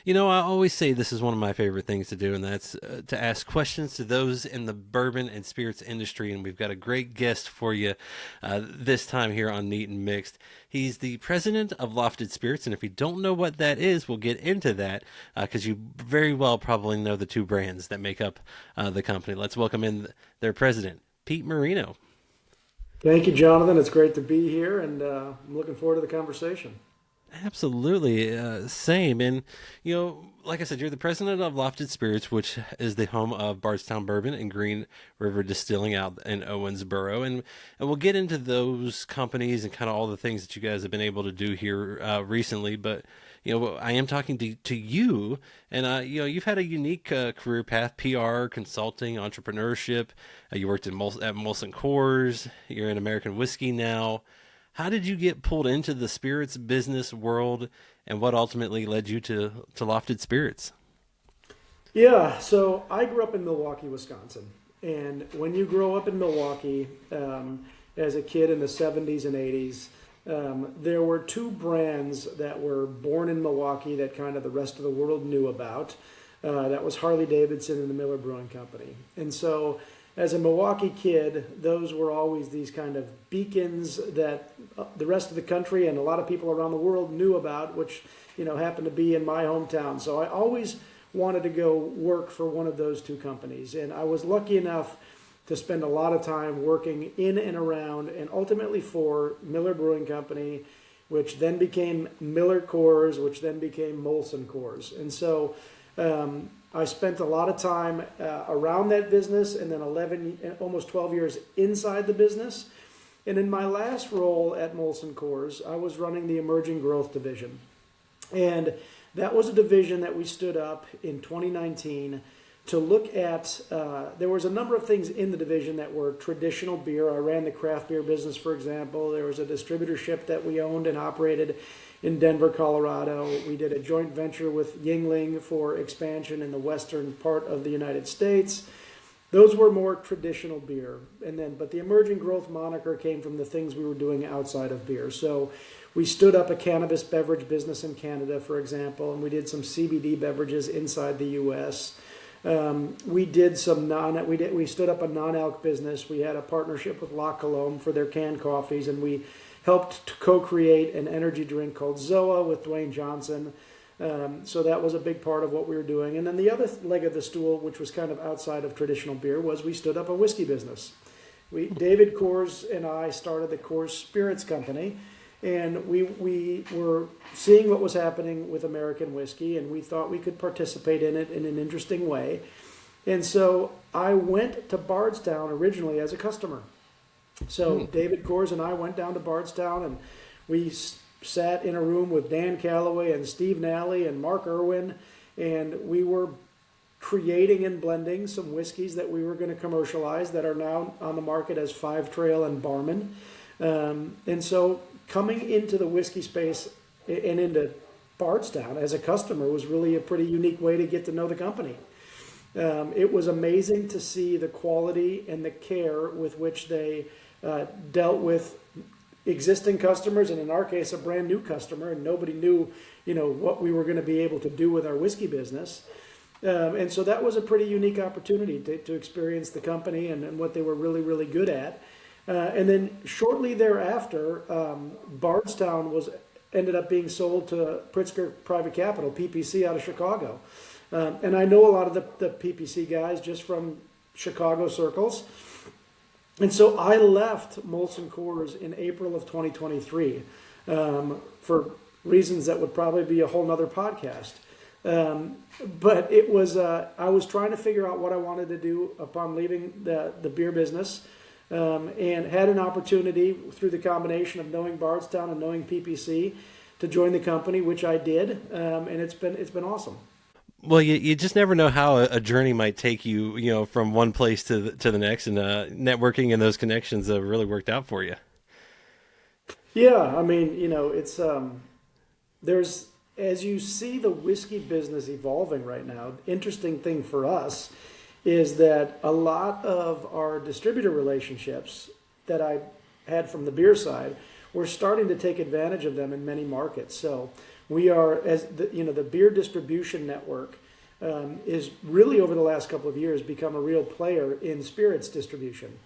I always say this is one of my favorite things to do, and that's to ask questions to those in the bourbon and spirits industry. And we've got a great guest for you this time here on Neat and Mixed. He's the president of Lofted Spirits, and if you don't know what that is, we'll get into that because you very well probably know the two brands that make up the company. Let's welcome in their president, Pete Marino. Thank you, Jonathan. It's great to be here, and I'm looking forward to the conversation. Absolutely, same. And like I said, you're the president of Lofted Spirits, which is the home of Bardstown Bourbon and Green River Distilling out in Owensboro, and we'll get into those companies and kind of all the things that you guys have been able to do here recently. But I am talking to you, and you've had a unique career path: PR, consulting, entrepreneurship. You worked at Molson Coors. You're in American whiskey now. How did you get pulled into the spirits business world, and what ultimately led you to Lofted Spirits? Yeah, so I grew up in Milwaukee, Wisconsin. And when you grow up in Milwaukee as a kid in the 70s and 80s, there were two brands that were born in Milwaukee that kind of the rest of the world knew about. That was Harley Davidson and the Miller Brewing Company. And so as a Milwaukee kid, those were always these kind of beacons that the rest of the country and a lot of people around the world knew about, which, happened to be in my hometown. So I always wanted to go work for one of those two companies. And I was lucky enough to spend a lot of time working in and around and ultimately for Miller Brewing Company, which then became Miller Coors, which then became Molson Coors. And so I spent a lot of time around that business and then 11, almost 12 years inside the business. And in my last role at Molson Coors, I was running the emerging growth division. And that was a division that we stood up in 2019 to look at, there was a number of things in the division that were traditional beer. I ran the craft beer business, for example. There was a distributorship that we owned and operated in Denver, Colorado. We did a joint venture with Yingling for expansion in the western part of the United States. Those were more traditional beer. But the emerging growth moniker came from the things we were doing outside of beer. So we stood up a cannabis beverage business in Canada, for example, and we did some CBD beverages inside the U.S. We did some we stood up a non-alc business. We had a partnership with La Colombe for their canned coffees, and we helped to co-create an energy drink called Zoa with Dwayne Johnson. So that was a big part of what we were doing. And then the other leg of the stool, which was kind of outside of traditional beer, was we stood up a whiskey business. David Coors and I started the Coors Spirits Company, and we were seeing what was happening with American whiskey, and we thought we could participate in it in an interesting way. And so I went to Bardstown originally as a customer. So David Coors and I went down to Bardstown, and we sat in a room with Dan Calloway and Steve Nally and Mark Irwin, and we were creating and blending some whiskeys that we were going to commercialize that are now on the market as Five Trail and Barman. And so coming into the whiskey space and into Bardstown as a customer was really a pretty unique way to get to know the company. It was amazing to see the quality and the care with which they dealt with existing customers, and in our case, a brand new customer, and nobody knew, what we were going to be able to do with our whiskey business. And so that was a pretty unique opportunity to experience the company and what they were really, really good at. And then shortly thereafter, Bardstown ended up being sold to Pritzker Private Capital, PPC, out of Chicago. And I know a lot of the PPC guys just from Chicago circles. And so I left Molson Coors in April of 2023 for reasons that would probably be a whole nother podcast. But it was I was trying to figure out what I wanted to do upon leaving the beer business, and had an opportunity through the combination of knowing Bardstown and knowing PPC to join the company, which I did, and it's been awesome. Well, you just never know how a journey might take you, from one place to the next, and networking and those connections have really worked out for you. Yeah, I mean, it's there's as you see the whiskey business evolving right now. Interesting thing for us is that a lot of our distributor relationships that I had from the beer side, we're starting to take advantage of them in many markets. So We are, as the beer distribution network is really over the last couple of years become a real player in spirits distribution.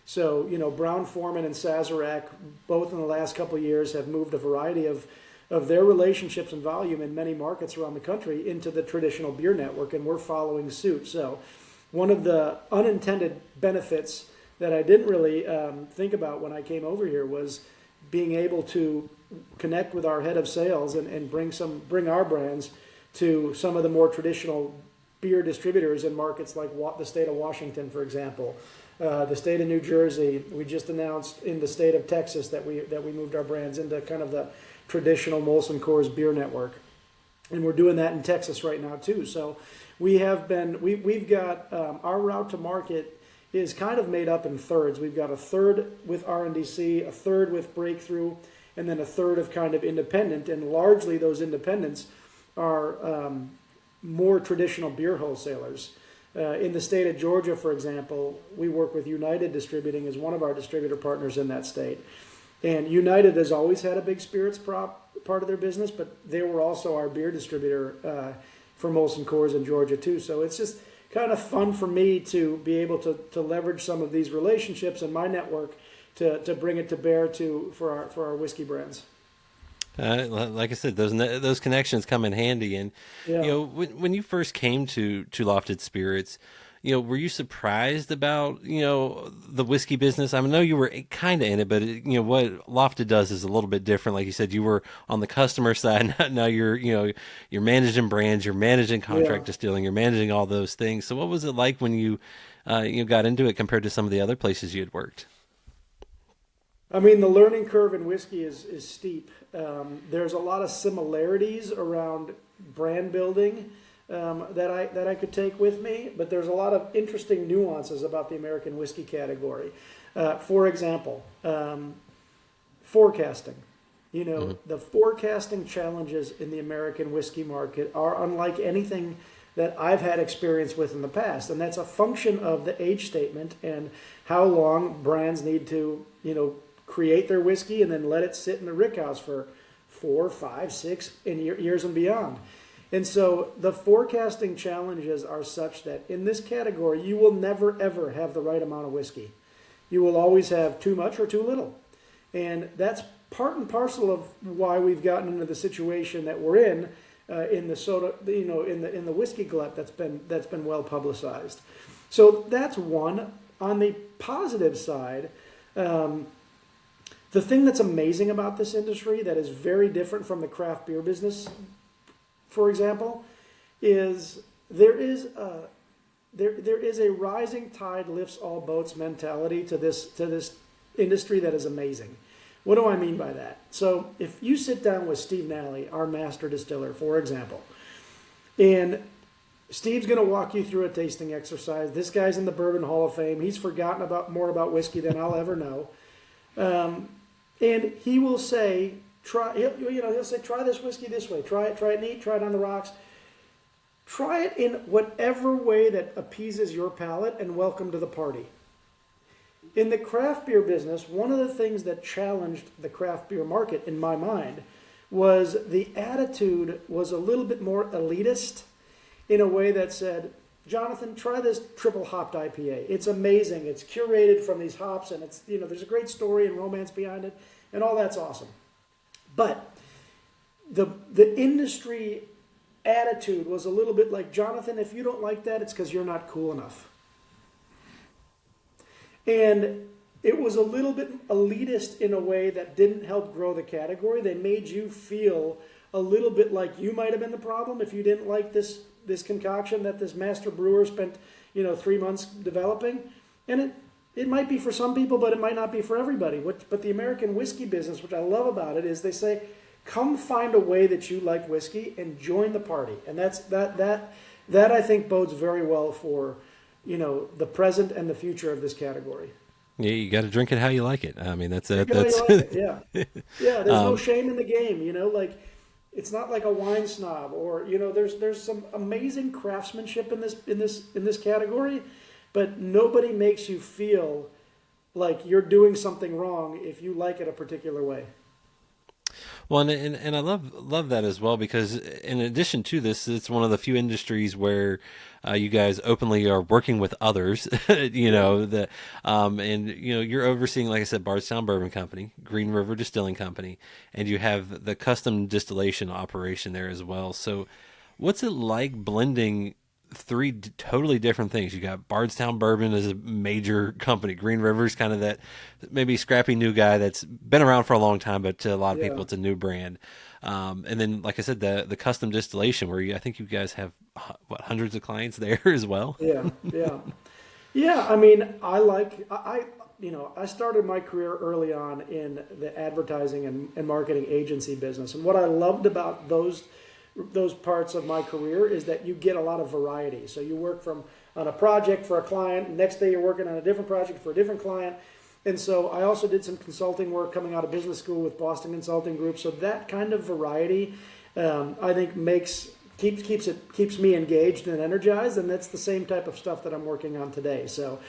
So, Brown-Forman and Sazerac, both in the last couple of years, have moved a variety of their relationships and volume in many markets around the country into the traditional beer network, and we're following suit. So one of the unintended benefits that I didn't really think about when I came over here was being able to connect with our head of sales and bring our brands to some of the more traditional beer distributors in markets like the state of Washington, for example, the state of New Jersey. We just announced in the state of Texas that we moved our brands into kind of the traditional Molson Coors beer network, and we're doing that in Texas right now too. So we've got our route to market is kind of made up in thirds. We've got a third with RNDC, a third with Breakthrough, and then a third of kind of independent. And largely those independents are more traditional beer wholesalers. In the state of Georgia, for example, we work with United Distributing as one of our distributor partners in that state. And United has always had a big spirits part of their business, but they were also our beer distributor for Molson Coors in Georgia too. So it's just kind of fun for me to be able to leverage some of these relationships in my network to bring it to bear for our whiskey brands. Like I said, those connections come in handy. And Yeah. when you first came to Lofted Spirits, were you surprised about the whiskey business? I know you were kind of in it, but what Lofted does is a little bit different. Like you said, you were on the customer side. Now you're managing brands, you're managing contract distilling, you're managing all those things. So what was it like when you got into it compared to some of the other places you had worked? I mean, the learning curve in whiskey is steep. There's a lot of similarities around brand building that I could take with me, but there's a lot of interesting nuances about the American whiskey category. For example, forecasting. The forecasting challenges in the American whiskey market are unlike anything that I've had experience with in the past, and that's a function of the age statement and how long brands need to, create their whiskey and then let it sit in the rickhouse for 4, 5, 6 years and beyond. And so the forecasting challenges are such that in this category, you will never, ever have the right amount of whiskey. You will always have too much or too little. And that's part and parcel of why we've gotten into the situation that we're in the soda, in the whiskey glut that's been well publicized. So that's one. On the positive side, the thing that's amazing about this industry that is very different from the craft beer business, for example, is there is a rising tide lifts all boats mentality to this industry that is amazing. What do I mean by that? So if you sit down with Steve Nally, our master distiller, for example, and Steve's going to walk you through a tasting exercise. This guy's in the Bourbon Hall of Fame. He's forgotten more about whiskey than I'll ever know. And he will say, he'll say, try this whiskey this way. Try it neat. Try it on the rocks. Try it in whatever way that appeases your palate, and welcome to the party. In the craft beer business, one of the things that challenged the craft beer market, in my mind, was the attitude was a little bit more elitist in a way that said, Jonathan, try this triple hopped IPA. It's amazing. It's curated from these hops, and it's there's a great story and romance behind it, and all that's awesome. But the industry attitude was a little bit like, Jonathan, if you don't like that, it's because you're not cool enough. And it was a little bit elitist in a way that didn't help grow the category. They made you feel a little bit like you might have been the problem if you didn't like this concoction that this master brewer spent 3 months developing. And it might be for some people, but it might not be for everybody. But the American whiskey business, which I love about it, is they say, come find a way that you like whiskey and join the party. And that I think bodes very well for the present and the future of this category. Yeah, you got to drink it how you like it. I mean, that's it. Yeah. There's no shame in the game. It's not like a wine snob, or there's some amazing craftsmanship in this category, but nobody makes you feel like you're doing something wrong if you like it a particular way. Well, and I love that as well because in addition to this, it's one of the few industries where you guys openly are working with others. You Yeah. know the and you're overseeing, like I said, Bardstown Bourbon Company, Green River Distilling Company, and you have the custom distillation operation there as well. So, what's it like blending three totally different things? You got Bardstown Bourbon as a major company. Green River's kind of that maybe scrappy new guy that's been around for a long time, but to a lot of people, Yeah. it's a new brand. And then, like I said, the custom distillation, where I think you guys have what, hundreds of clients there as well. Yeah. Yeah. Yeah, I mean, I started my career early on in the advertising and marketing agency business, and what I loved about those parts of my career is that you get a lot of variety. So you work from on a project for a client, next day you're working on a different project for a different client, and so I also did some consulting work coming out of business school with Boston Consulting Group. So that kind of variety, I think, keeps me engaged and energized, and that's the same type of stuff that I'm working on today. So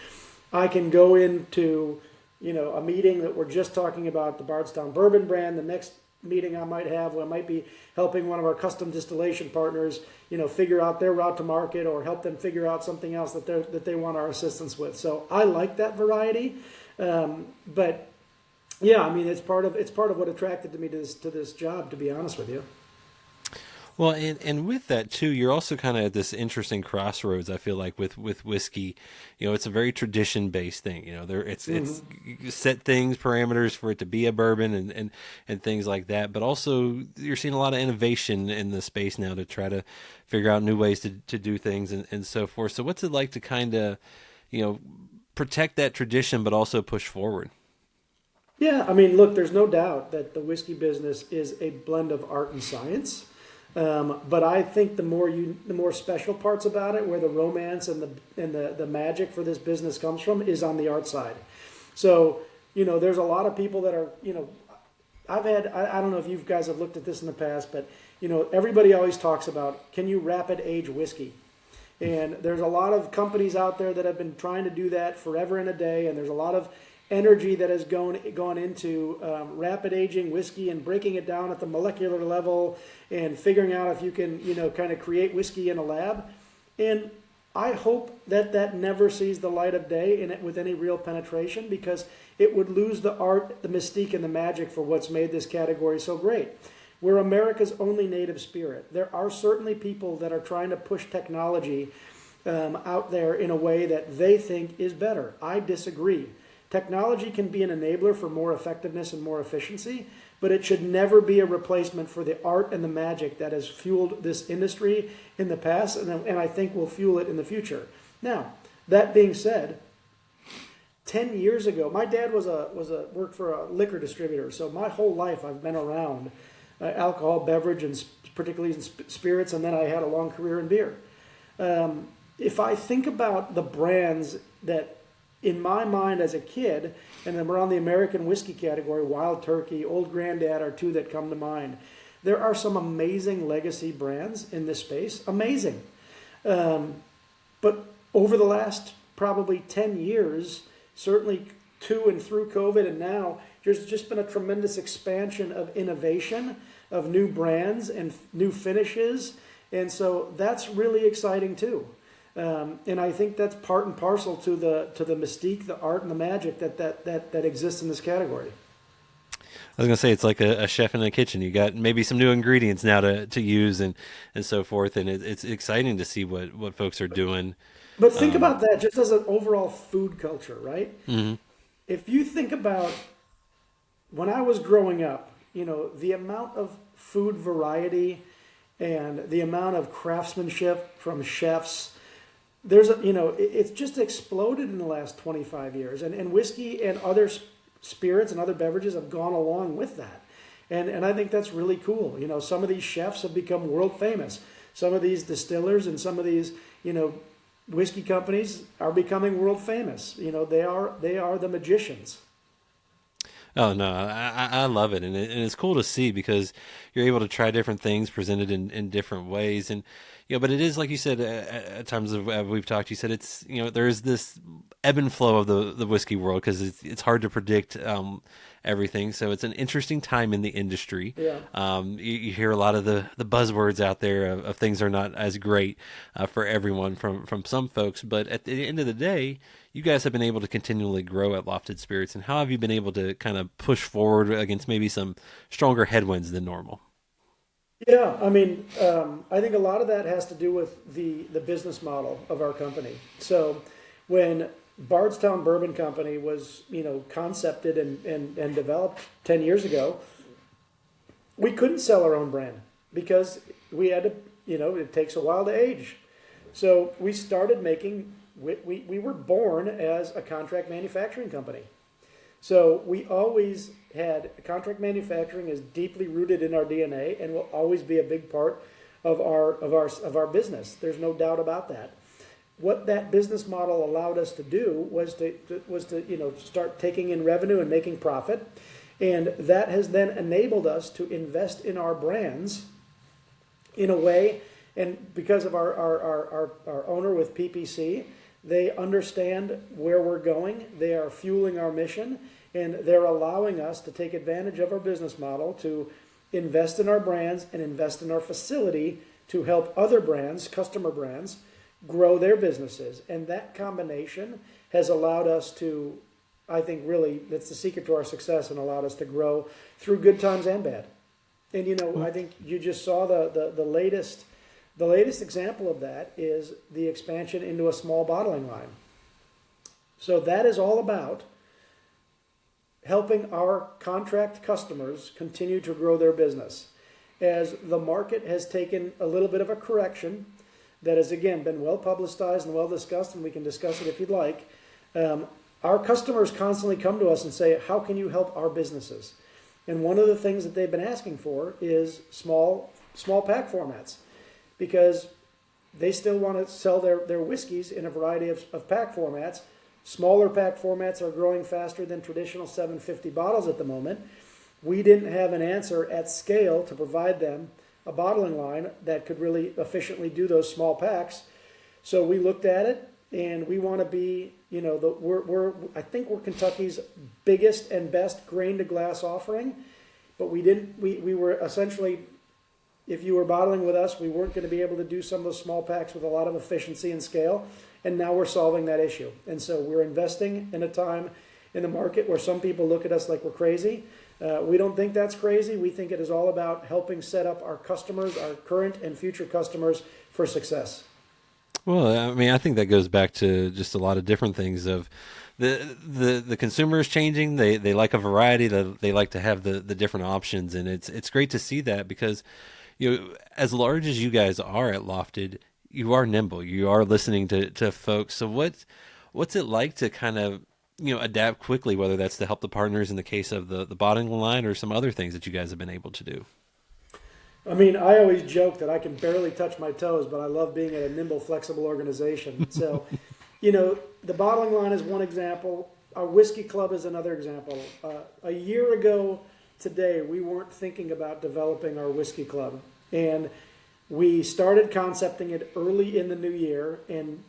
I can go into a meeting that we're just talking about the Bardstown Bourbon brand. The next meeting I might have, where I might be helping one of our custom distillation partners, figure out their route to market, or help them figure out something else that they want our assistance with. So I like that variety, but yeah, I mean, it's part of what attracted me to this job, to be honest with you. Well, and with that too, you're also kind of at this interesting crossroads. I feel like with whiskey, it's a very tradition based thing. There it's Hmm. set things, parameters for it to be a bourbon, and things like that. But also, you're seeing a lot of innovation in the space now to try to figure out new ways to do things and so forth. So, what's it like to kind of, you know, protect that tradition, but also push forward? Yeah, I mean, look, there's no doubt that the whiskey business is a blend of art and science. But I think the more special parts about it, where the romance and the magic for this business comes from, is on the art side. So there's a lot of people that are I don't know if you guys have looked at this in the past, but everybody always talks about, can you rapid age whiskey? And there's a lot of companies out there that have been trying to do that forever and a day, and there's a lot of energy that has gone into rapid aging whiskey and breaking it down at the molecular level and figuring out if you can kind of create whiskey in a lab. And I hope that never sees the light of day in it with any real penetration, because it would lose the art, the mystique, and the magic for what's made this category so great. We're America's only native spirit. There are certainly people that are trying to push technology out there in a way that they think is better. I disagree. Technology can be an enabler for more effectiveness and more efficiency, but it should never be a replacement for the art and the magic that has fueled this industry in the past, and I think will fuel it in the future. Now, that being said, 10 years ago, my dad worked for a liquor distributor, so my whole life I've been around alcohol, beverage, and particularly in spirits, and then I had a long career in beer. If I think about the brands that, in my mind as a kid, and then we're on the American whiskey category, Wild Turkey, Old Grandad are two that come to mind. There are some amazing legacy brands in this space, amazing. But over the last probably 10 years, certainly to and through COVID and now, there's just been a tremendous expansion of innovation, of new brands and new finishes. And so that's really exciting too. And I think that's part and parcel to the mystique, the art, and the magic that exists in this category. I was gonna say it's like a chef in a kitchen. You got maybe some new ingredients now to use and so forth, and it's exciting to see what folks are doing. But think Um, about that just as an overall food culture, right? mhm. If you think about when I was growing up, the amount of food variety and the amount of craftsmanship from chefs, it's just exploded in the last 25 years. And whiskey and other spirits and other beverages have gone along with that. And I think that's really cool. Some of these chefs have become world famous. Some of these distillers and some of these, whiskey companies are becoming world famous. They are the magicians. Oh no, I love it, and it's cool to see because you're able to try different things presented in different ways, and But it is like you said at times of we've talked. You said it's there is this ebb and flow of the whiskey world because it's hard to predict everything. So it's an interesting time in the industry. Yeah. You hear a lot of the buzzwords out there of things are not as great for everyone from some folks. But at the end of the day, you guys have been able to continually grow at Lofted Spirits. And how have you been able to kind of push forward against maybe some stronger headwinds than normal? Yeah, I mean, I think a lot of that has to do with the business model of our company. So when Bardstown Bourbon Company was, concepted and developed 10 years ago, we couldn't sell our own brand because we had to, it takes a while to age. So we started making, we were born as a contract manufacturing company. So we always had contract manufacturing is deeply rooted in our DNA and will always be a big part of our business. There's no doubt about that. What that business model allowed us to do was to start taking in revenue and making profit, and that has then enabled us to invest in our brands in a way. And because of our owner with PPC, they understand where we're going. They are fueling our mission, and they're allowing us to take advantage of our business model to invest in our brands and invest in our facility to help other brands, customer brands, grow their businesses. And that combination has allowed us to, I think, really, that's the secret to our success and allowed us to grow through good times and bad. And, I think you just saw the latest example of that is the expansion into a small bottling line. So that is all about helping our contract customers continue to grow their business. As the market has taken a little bit of a correction that has, again, been well publicized and well discussed, and we can discuss it if you'd like, our customers constantly come to us and say, how can you help our businesses? And one of the things that they've been asking for is small pack formats, because they still want to sell their whiskeys in a variety of pack formats. Smaller pack formats are growing faster than traditional 750 bottles at the moment. We didn't have an answer at scale to provide them a bottling line that could really efficiently do those small packs. So we looked at it, and we want to be, I think we're Kentucky's biggest and best grain to glass offering, but we were essentially, if you were bottling with us, we weren't going to be able to do some of those small packs with a lot of efficiency and scale. And now we're solving that issue. And so we're investing in a time in the market where some people look at us like we're crazy. We don't think that's crazy. We think it is all about helping set up our customers, our current and future customers, for success. Well, I mean, I think that goes back to just a lot of different things of the consumer is changing. They like a variety. They like to have the different options, and it's great to see that because as large as you guys are at Lofted, you are nimble. You are listening to folks. So what's it like to kind of adapt quickly, whether that's to help the partners in the case of the bottling line or some other things that you guys have been able to do? I mean, I always joke that I can barely touch my toes, but I love being at a nimble, flexible organization. So, the bottling line is one example. Our whiskey club is another example. A year ago today, we weren't thinking about developing our whiskey club. And we started concepting it early in the new year, and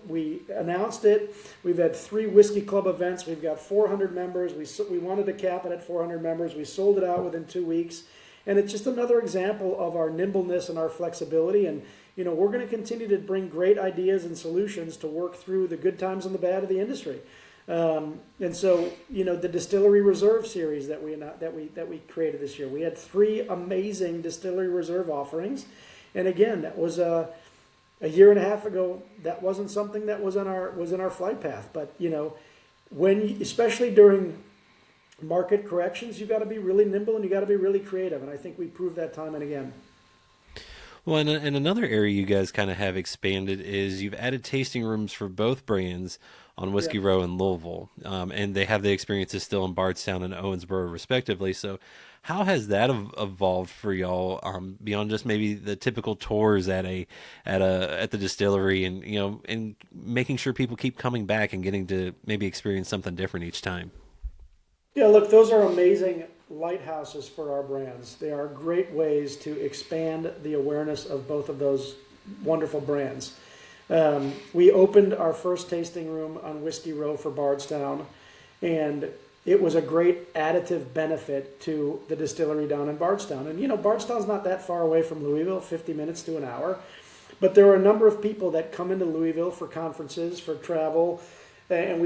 we announced it. We've had 3 whiskey club events. We've got 400 members. We wanted to cap it at 400 members. We sold it out within 2 weeks, and it's just another example of our nimbleness and our flexibility. And we're going to continue to bring great ideas and solutions to work through the good times and the bad of the industry. And so the Distillery Reserve series that we created this year, we had 3 amazing Distillery Reserve offerings. And again, that was a year and a half ago. That wasn't something that was in our flight path. But especially during market corrections, you got to be really nimble and you got to be really creative. And I think we proved that time and again. Well, and another area you guys kind of have expanded is you've added tasting rooms for both brands on Whiskey Row and Louisville, and they have the experiences still in Bardstown and Owensboro, respectively. So, how has that evolved for y'all beyond just maybe the typical tours at the distillery, and and making sure people keep coming back and getting to maybe experience something different each time? Yeah, look, those are amazing lighthouses for our brands. They are great ways to expand the awareness of both of those wonderful brands. We opened our first tasting room on Whiskey Row for Bardstown, and it was a great additive benefit to the distillery down in Bardstown. And, Bardstown's not that far away from Louisville, 50 minutes to an hour. But there are a number of people that come into Louisville for conferences, for travel, and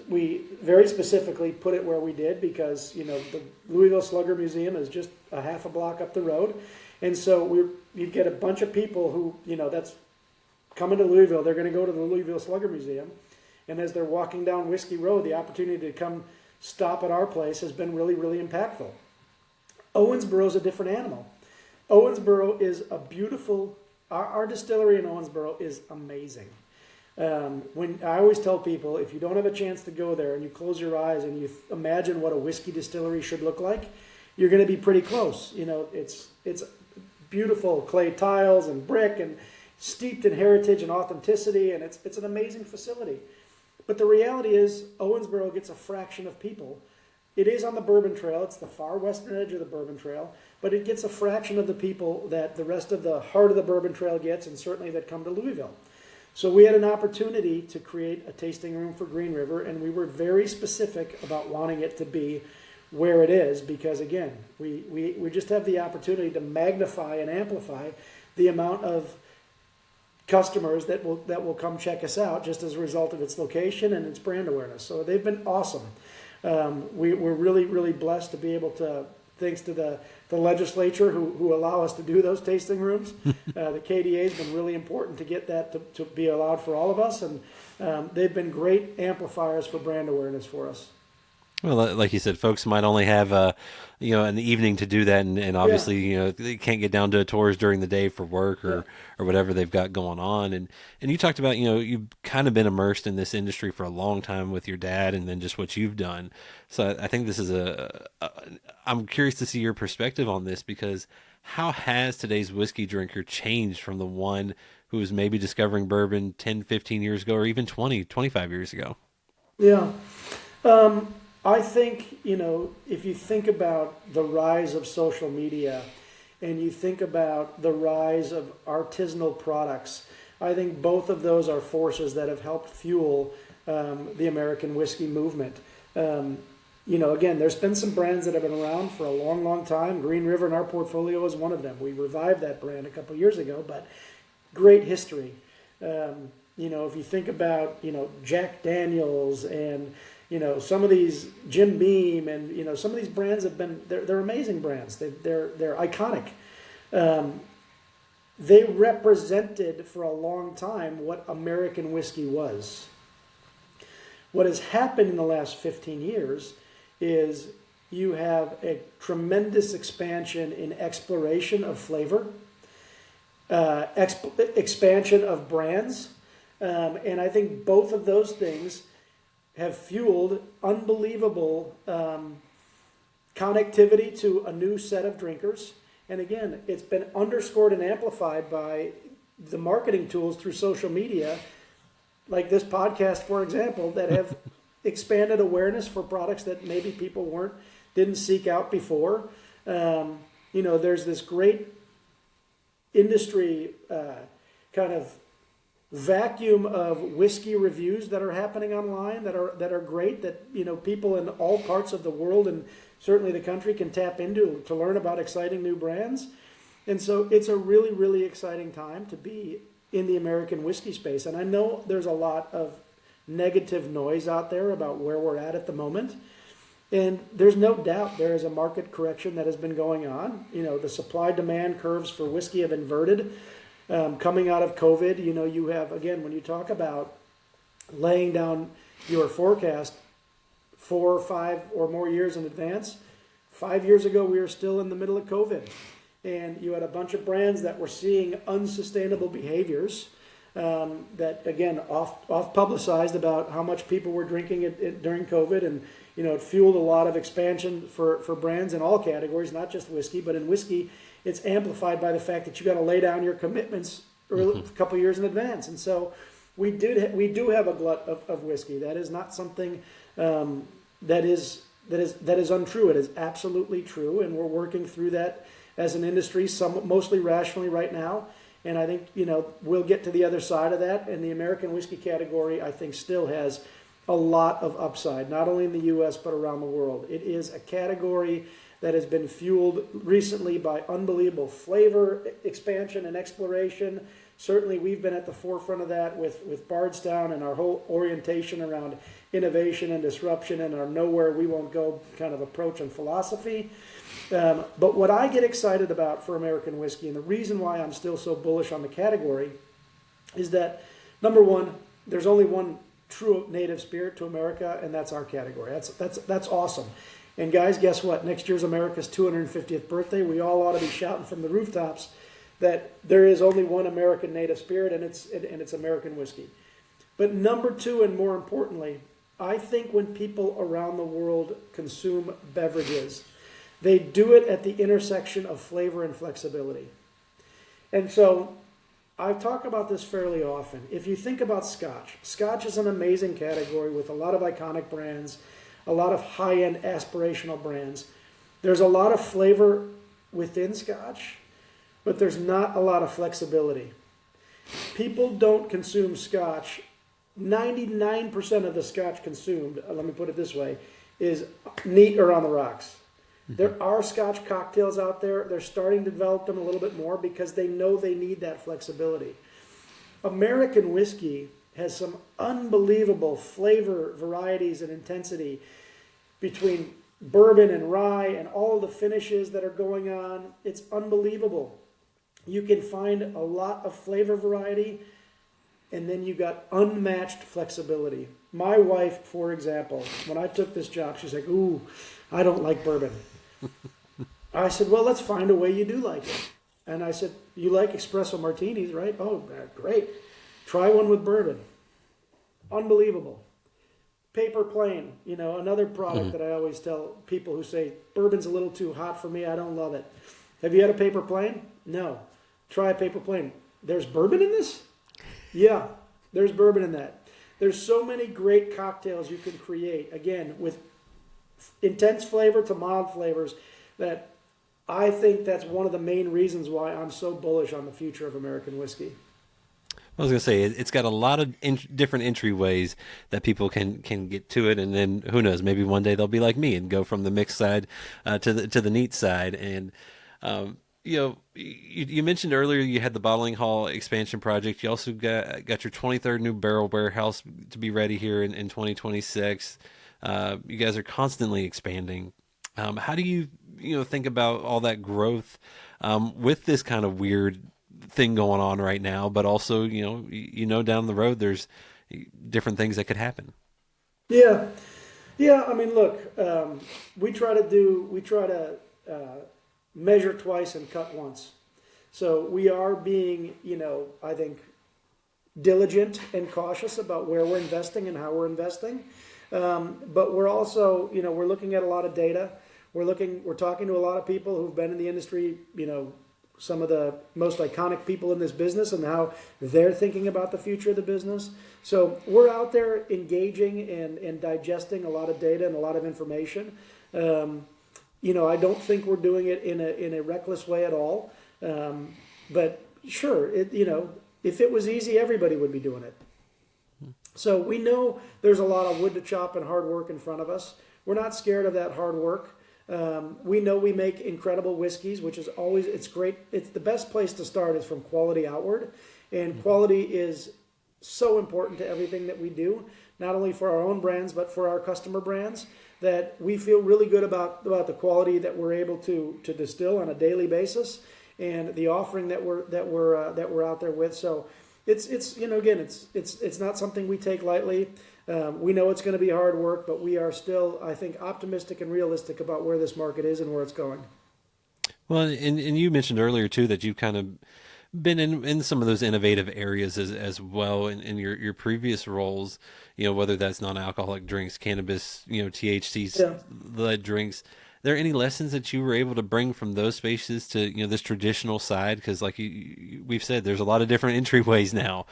we very specifically put it where we did because, the Louisville Slugger Museum is just a half a block up the road. And so you get a bunch of people who, that's coming to Louisville. They're going to go to the Louisville Slugger Museum. And as they're walking down Whiskey Road, the opportunity to come stop at our place has been really, really impactful. Owensboro is a different animal. Owensboro is a beautiful, our distillery in Owensboro is amazing. When I always tell people, if you don't have a chance to go there and you close your eyes and you imagine what a whiskey distillery should look like, you're going to be pretty close. It's beautiful clay tiles and brick and steeped in heritage and authenticity, and it's an amazing facility. But the reality is Owensboro gets a fraction of people. It is on the Bourbon Trail. It's the far western edge of the Bourbon Trail, but it gets a fraction of the people that the rest of the heart of the Bourbon Trail gets, and certainly that come to Louisville. So we had an opportunity to create a tasting room for Green River, and we were very specific about wanting it to be where it is because, again, we just have the opportunity to magnify and amplify the amount of customers that will come check us out just as a result of its location and its brand awareness. So they've been awesome. We're really, really blessed to be able to, thanks to the legislature who allow us to do those tasting rooms. The KDA has been really important to get that to be allowed for all of us, and they've been great amplifiers for brand awareness for us. Well, like you said, folks might only have an evening to do that, and obviously they can't get down to tours during the day for work or whatever they've got going on. And you talked about you've kind of been immersed in this industry for a long time with your dad, and then just what you've done. So I think this is I'm curious to see your perspective on this, because how has today's whiskey drinker changed from the one who was maybe discovering bourbon 10, 15 years ago, or even 20, 25 years ago? Yeah. I think, if you think about the rise of social media and you think about the rise of artisanal products, I think both of those are forces that have helped fuel the American whiskey movement. Again, there's been some brands that have been around for a long, long time. Green River in our portfolio is one of them. We revived that brand a couple years ago, but great history. If you think about, Jack Daniels and some of these Jim Beam and some of these brands have been they're amazing brands. They're iconic. They represented for a long time what American whiskey was. What has happened in the last 15 years is you have a tremendous expansion in exploration of flavor, expansion of brands, and I think both of those things have fueled unbelievable connectivity to a new set of drinkers. And again, it's been underscored and amplified by the marketing tools through social media, like this podcast, for example, that have expanded awareness for products that maybe people didn't seek out before. There's this great industry kind of vacuum of whiskey reviews that are happening online that are great, that people in all parts of the world and certainly the country can tap into to learn about exciting new brands. And so it's a really, really exciting time to be in the American whiskey space. And I know there's a lot of negative noise out there about where we're at the moment. And there's no doubt there is a market correction that has been going on. The supply-demand curves for whiskey have inverted. Coming out of COVID, you have, again, when you talk about laying down your forecast 4 or 5 or more years in advance, 5 year ago we were still in the middle of COVID. And you had a bunch of brands that were seeing unsustainable behaviors that, again, off publicized about how much people were drinking it during COVID. And, it fueled a lot of expansion for brands in all categories, not just whiskey, but in whiskey, it's amplified by the fact that you got to lay down your commitments a couple years in advance. And so we do have a glut of whiskey. That is not something that is untrue. It is absolutely true, and we're working through that as an industry, mostly rationally right now. And I think, we'll get to the other side of that. And the American whiskey category, I think, still has a lot of upside, not only in the U.S., but around the world. It is a category that has been fueled recently by unbelievable flavor expansion and exploration. Certainly, we've been at the forefront of that with Bardstown and our whole orientation around innovation and disruption and our nowhere we won't go kind of approach and philosophy. But what I get excited about for American whiskey, and the reason why I'm still so bullish on the category, is that, number one, there's only one true native spirit to America, and that's our category. That's awesome. And guys, guess what? Next year's America's 250th birthday. We all ought to be shouting from the rooftops that there is only one American native spirit, and it's American whiskey. But number two, and more importantly, I think when people around the world consume beverages, they do it at the intersection of flavor and flexibility. And so I talk about this fairly often. If you think about Scotch, Scotch is an amazing category with a lot of iconic brands, a lot of high-end aspirational brands. There's a lot of flavor within Scotch, but there's not a lot of flexibility. People don't consume Scotch. 99% of the Scotch consumed, let me put it this way, is neat or on the rocks. There are Scotch cocktails out there. They're starting to develop them a little bit more because they know they need that flexibility. American whiskey has some unbelievable flavor varieties and intensity between bourbon and rye and all the finishes that are going on. It's unbelievable. You can find a lot of flavor variety, and then you got unmatched flexibility. My wife, for example, when I took this job, she's like, ooh, I don't like bourbon. I said, well, let's find a way you do like it. And I said, you like espresso martinis, right? Oh, great. Try one with bourbon. Unbelievable. Paper Plane, another product that I always tell people who say, bourbon's a little too hot for me, I don't love it. Have you had a Paper Plane? No. Try a Paper Plane. There's bourbon in this? Yeah, there's bourbon in that. There's so many great cocktails you can create, again, with intense flavor to mild flavors, that I think that's one of the main reasons why I'm so bullish on the future of American whiskey. I was going to say, it's got a lot of different entryways that people can get to it, and then who knows, maybe one day they'll be like me and go from the mixed side to the neat side. And you mentioned earlier you had the bottling hall expansion project. You also got your 23rd new barrel warehouse to be ready here in 2026. You guys are constantly expanding. How do you think about all that growth with this kind of weird thing going on right now, but also down the road there's different things that could happen? Yeah. I mean, look, we try to measure twice and cut once. So we are being, I think, diligent and cautious about where we're investing and how we're investing. But we're also, we're looking at a lot of data. We're talking to a lot of people who've been in the industry, some of the most iconic people in this business and how they're thinking about the future of the business. So we're out there engaging and digesting a lot of data and a lot of information. I don't think we're doing it in a reckless way at all. But sure, if it was easy, everybody would be doing it. So we know there's a lot of wood to chop and hard work in front of us. We're not scared of that hard work. We know we make incredible whiskeys, which is always, it's great. It's the best place to start is from quality outward. And quality is so important to everything that we do, not only for our own brands, but for our customer brands, that we feel really good about the quality that we're able to distill on a daily basis and the offering that we're out there with. So it's not something we take lightly. We know it's going to be hard work, but we are still, I think, optimistic and realistic about where this market is and where it's going. Well, and you mentioned earlier too that you've kind of been in some of those innovative areas as well in your previous roles, whether that's non-alcoholic drinks, cannabis, THC led drinks. Are there any lessons that you were able to bring from those spaces to this traditional side? Because like we've said, there's a lot of different entryways now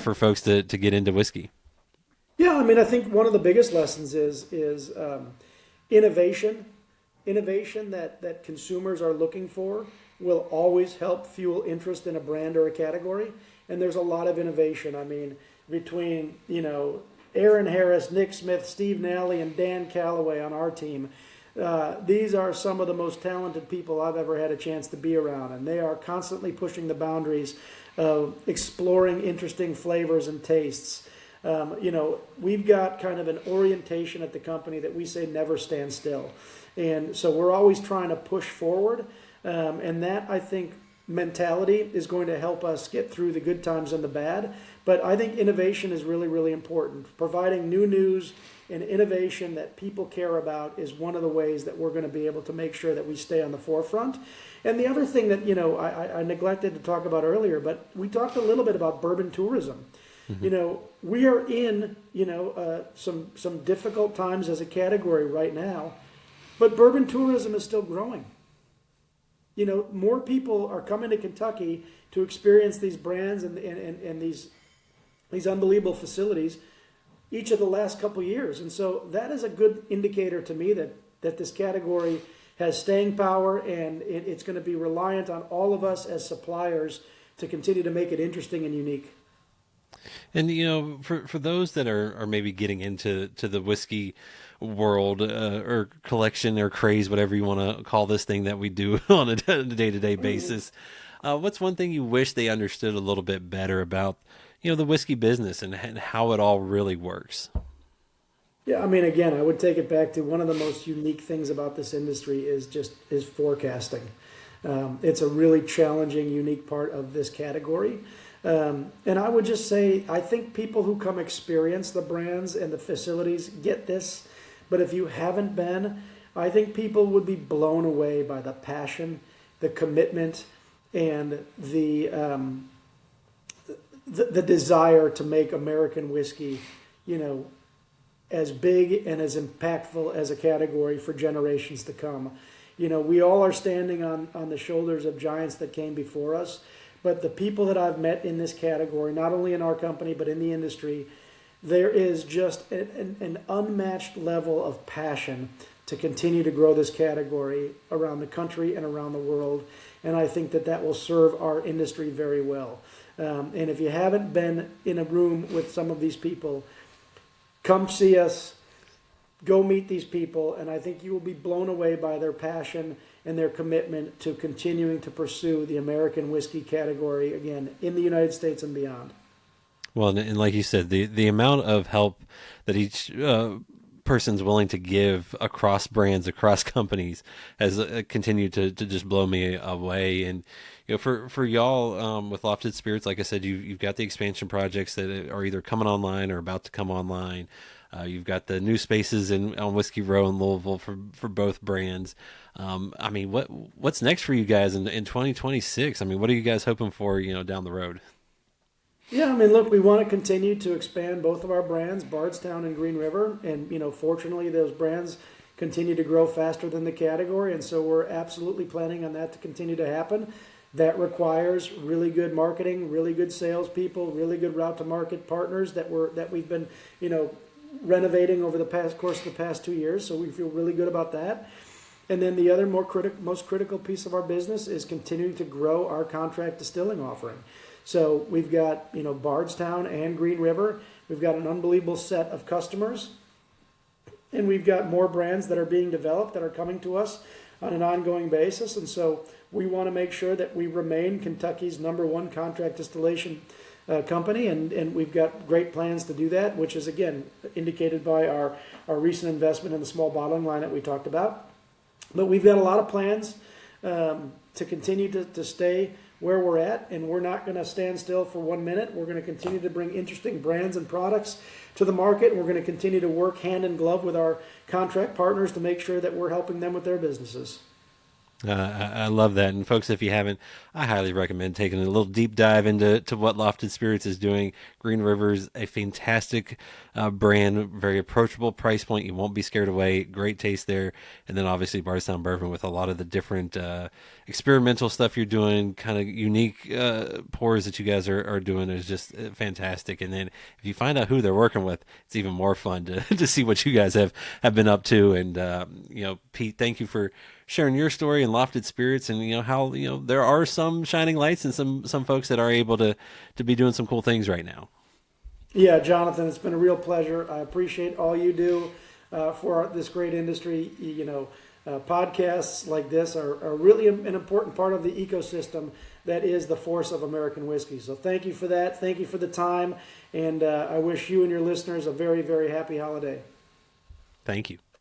for folks to get into whiskey. Yeah, I mean, I think one of the biggest lessons is innovation that consumers are looking for. will always help fuel interest in a brand or a category. And there's a lot of innovation. I mean, between, Aaron Harris, Nick Smith, Steve Nally, and Dan Calloway on our team, these are some of the most talented people I've ever had a chance to be around. And they are constantly pushing the boundaries of exploring interesting flavors and tastes. We've got kind of an orientation at the company that we say never stand still. And so we're always trying to push forward. And that, I think, mentality is going to help us get through the good times and the bad. But I think innovation is really, really important. Providing new news and innovation that people care about is one of the ways that we're going to be able to make sure that we stay on the forefront. And the other thing that, I neglected to talk about earlier, but we talked a little bit about bourbon tourism. Mm-hmm. We are in, some difficult times as a category right now, but bourbon tourism is still growing. More people are coming to Kentucky to experience these brands and these unbelievable facilities each of the last couple of years. And so that is a good indicator to me that this category has staying power, and it's going to be reliant on all of us as suppliers to continue to make it interesting and unique. And for those that are maybe getting into the whiskey world or collection or craze, whatever you want to call this thing that we do on a day-to-day basis, what's one thing you wish they understood a little bit better about the whiskey business and how it all really works? Yeah, I mean, again, I would take it back to one of the most unique things about this industry is forecasting. It's a really challenging, unique part of this category. And I would just say, I think people who come experience the brands and the facilities get this. But if you haven't been, I think people would be blown away by the passion, the commitment, and the desire to make American whiskey, as big and as impactful as a category for generations to come. We all are standing on the shoulders of giants that came before us. But the people that I've met in this category, not only in our company, but in the industry, there is just an unmatched level of passion to continue to grow this category around the country and around the world. And I think that will serve our industry very well. And if you haven't been in a room with some of these people, come see us, go meet these people, and I think you will be blown away by their passion and their commitment to continuing to pursue the American whiskey category, again, in the United States and beyond. Well, and like you said, the amount of help that each person's willing to give across brands, across companies, has continued to just blow me away. And for y'all with Lofted Spirits, like I said, you've got the expansion projects that are either coming online or about to come online. You've got the new spaces on Whiskey Row in Louisville for both brands. I mean, what's next for you guys in 2026? I mean, what are you guys hoping for, down the road? Yeah, I mean, look, we want to continue to expand both of our brands, Bardstown and Green River. And, fortunately, those brands continue to grow faster than the category. And so we're absolutely planning on that to continue to happen. That requires really good marketing, really good salespeople, really good route to market partners that we've been, renovating over the course of the past 2 years. So we feel really good about that. And then the other most critical piece of our business is continuing to grow our contract distilling offering. So we've got, Bardstown and Green River. We've got an unbelievable set of customers. And we've got more brands that are being developed that are coming to us on an ongoing basis. And so we want to make sure that we remain Kentucky's #1 contract distillation company. And we've got great plans to do that, which is, again, indicated by our recent investment in the small bottling line that we talked about. But we've got a lot of plans to continue to stay where we're at, and we're not going to stand still for 1 minute. We're going to continue to bring interesting brands and products to the market. We're going to continue to work hand in glove with our contract partners to make sure that we're helping them with their businesses. I love that. And folks, if you haven't, I highly recommend taking a little deep dive into what Lofted Spirits is doing. Green River's a fantastic brand, very approachable price point. You won't be scared away. Great taste there. And then obviously Bardstown Bourbon with a lot of the different experimental stuff you're doing, kind of unique pours that you guys are doing is just fantastic. And then if you find out who they're working with, it's even more fun to see what you guys have been up to. And, Pete, thank you for sharing your story and Lofted Spirits, and how there are some shining lights and some folks that are able to be doing some cool things right now. Yeah, Jonathan, it's been a real pleasure. I appreciate all you do for this great industry. Podcasts like this are really an important part of the ecosystem that is the force of American whiskey. So thank you for that. Thank you for the time. And I wish you and your listeners a very, very happy holiday. Thank you.